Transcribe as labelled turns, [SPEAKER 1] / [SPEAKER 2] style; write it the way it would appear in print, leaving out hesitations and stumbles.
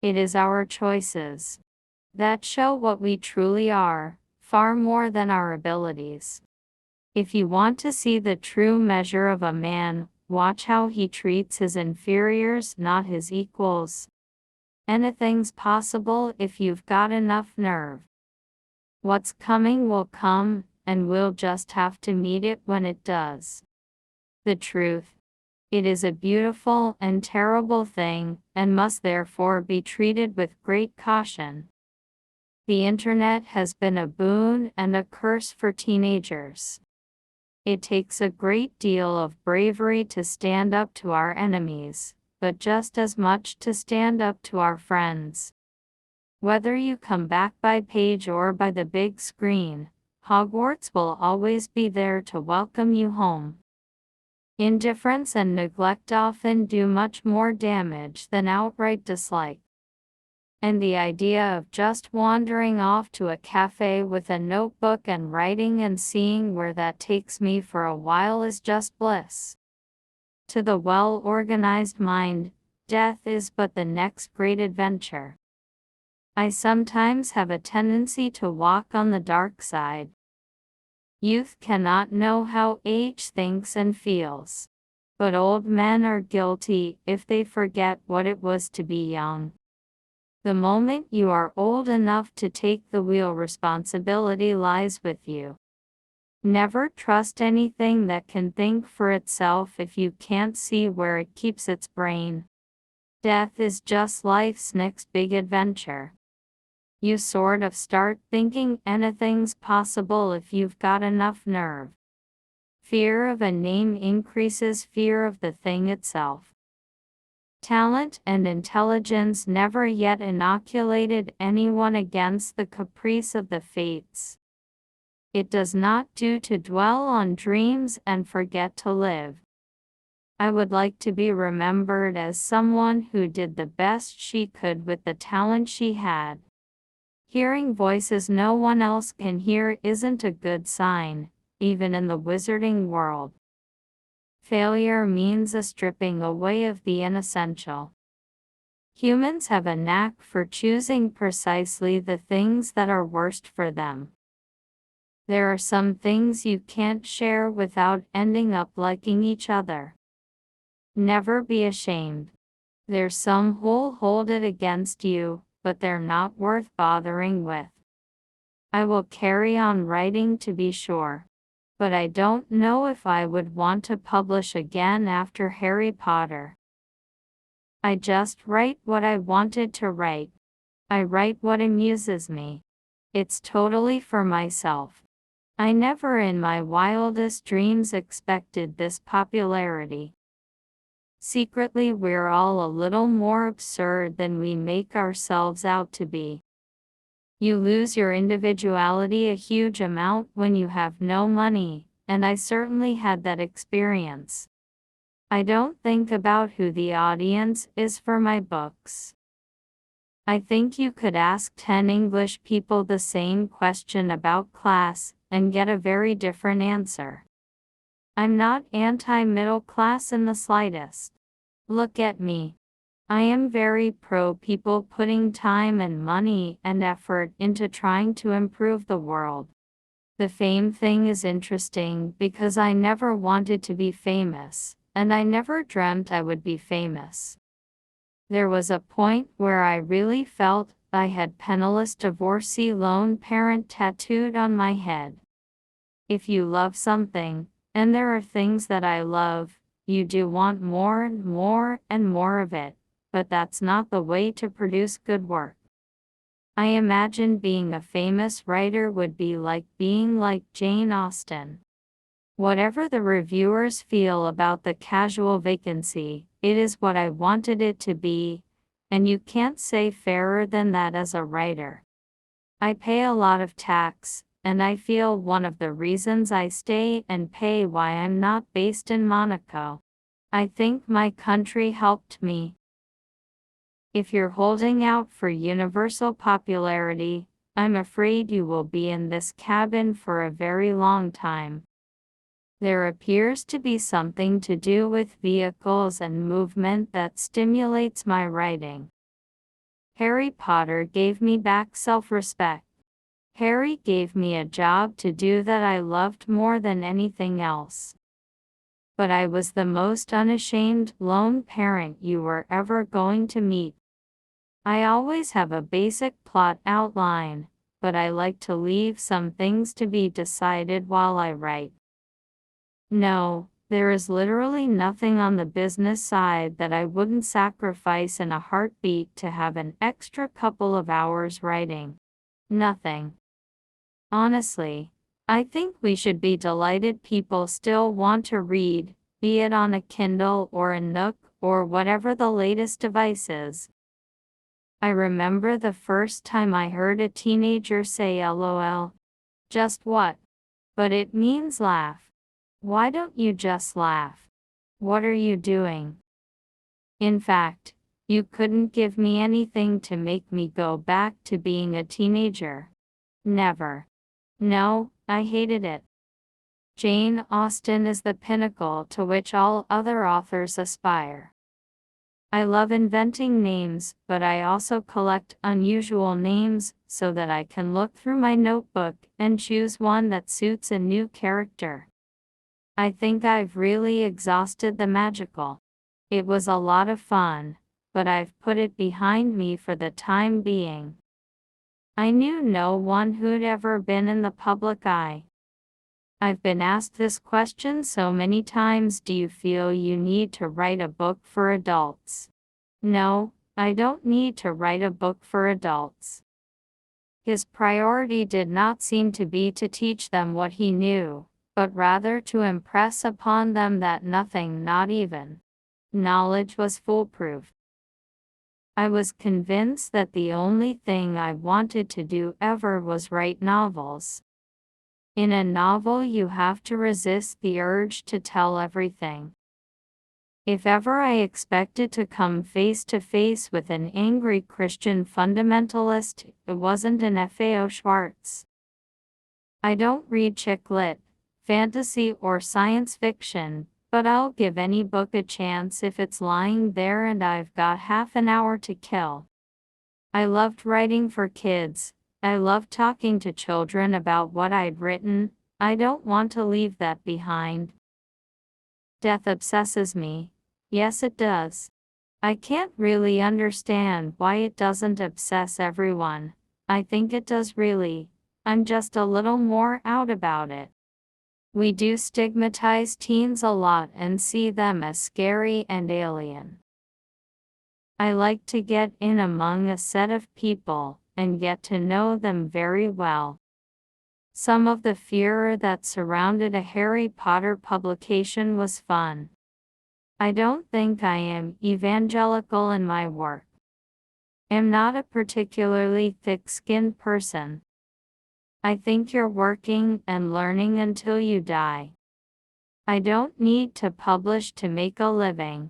[SPEAKER 1] It is our choices that show what we truly are, far more than our abilities. If you want to see the true measure of a man, watch how he treats his inferiors, not his equals. Anything's possible if you've got enough nerve. What's coming will come, and we'll just have to meet it when it does. The truth. It is a beautiful and terrible thing, and must therefore be treated with great caution. The internet has been a boon and a curse for teenagers. It takes a great deal of bravery to stand up to our enemies, but just as much to stand up to our friends. Whether you come back by page or by the big screen, Hogwarts will always be there to welcome you home. Indifference and neglect often do much more damage than outright dislike. And the idea of just wandering off to a cafe with a notebook and writing and seeing where that takes me for a while is just bliss. To the well-organized mind, death is but the next great adventure. I sometimes have a tendency to walk on the dark side. Youth cannot know how age thinks and feels. But old men are guilty if they forget what it was to be young. The moment you are old enough to take the wheel, responsibility lies with you. Never trust anything that can think for itself if you can't see where it keeps its brain. Death is just life's next big adventure. You sort of start thinking anything's possible if you've got enough nerve. Fear of a name increases fear of the thing itself. Talent and intelligence never yet inoculated anyone against the caprice of the fates. It does not do to dwell on dreams and forget to live. I would like to be remembered as someone who did the best she could with the talent she had. Hearing voices no one else can hear isn't a good sign, even in the wizarding world. Failure means a stripping away of the inessential. Humans have a knack for choosing precisely the things that are worst for them. There are some things you can't share without ending up liking each other. Never be ashamed. There's some who'll hold it against you, but they're not worth bothering with. I will carry on writing to be sure. But I don't know if I would want to publish again after Harry Potter. I just write what I wanted to write. I write what amuses me. It's totally for myself. I never in my wildest dreams expected this popularity. Secretly, we're all a little more absurd than we make ourselves out to be. You lose your individuality a huge amount when you have no money, and I certainly had that experience. I don't think about who the audience is for my books. I think you could ask 10 English people the same question about class, and get a very different answer. I'm not anti-middle class in the slightest. Look at me. I am very pro people putting time and money and effort into trying to improve the world. The fame thing is interesting because I never wanted to be famous, and I never dreamt I would be famous. There was a point where I really felt I had penniless divorcee lone parent tattooed on my head. If you love something, and there are things that I love, you do want more and more and more of it. But that's not the way to produce good work. I imagine being a famous writer would be like being like Jane Austen. Whatever the reviewers feel about the casual vacancy, it is what I wanted it to be, and you can't say fairer than that as a writer. I pay a lot of tax, and I feel one of the reasons I stay and pay why I'm not based in Monaco. I think my country helped me. If you're holding out for universal popularity, I'm afraid you will be in this cabin for a very long time. There appears to be something to do with vehicles and movement that stimulates my writing. Harry Potter gave me back self-respect. Harry gave me a job to do that I loved more than anything else. But I was the most unashamed lone parent you were ever going to meet. I always have a basic plot outline, but I like to leave some things to be decided while I write. No, there is literally nothing on the business side that I wouldn't sacrifice in a heartbeat to have an extra couple of hours writing. Nothing. Honestly, I think we should be delighted people still want to read, be it on a Kindle or a Nook or whatever the latest device is. I remember the first time I heard a teenager say LOL. Just what? But it means laugh. Why don't you just laugh? What are you doing? In fact, you couldn't give me anything to make me go back to being a teenager. Never. No, I hated it. Jane Austen is the pinnacle to which all other authors aspire. I love inventing names, but I also collect unusual names so that I can look through my notebook and choose one that suits a new character. I think I've really exhausted the magical. It was a lot of fun, but I've put it behind me for the time being. I knew no one who'd ever been in the public eye. I've been asked this question so many times: do you feel you need to write a book for adults? No, I don't need to write a book for adults. His priority did not seem to be to teach them what he knew, but rather to impress upon them that nothing, not even knowledge, was foolproof. I was convinced that the only thing I wanted to do ever was write novels. In a novel, you have to resist the urge to tell everything. If ever I expected to come face to face with an angry Christian fundamentalist, it wasn't an FAO Schwartz. I don't read chick lit, fantasy or science fiction, but I'll give any book a chance if it's lying there and I've got half an hour to kill. I loved writing for kids. I loved talking to children about what I'd written. I don't want to leave that behind. Death obsesses me. Yes, it does. I can't really understand why it doesn't obsess everyone. I think it does really. I'm just a little more out about it. We do stigmatize teens a lot and see them as scary and alien. I like to get in among a set of people and get to know them very well. Some of the fear that surrounded a Harry Potter publication was fun. I don't think I am evangelical in my work. I'm not a particularly thick-skinned person. I think you're working and learning until you die. I don't need to publish to make a living.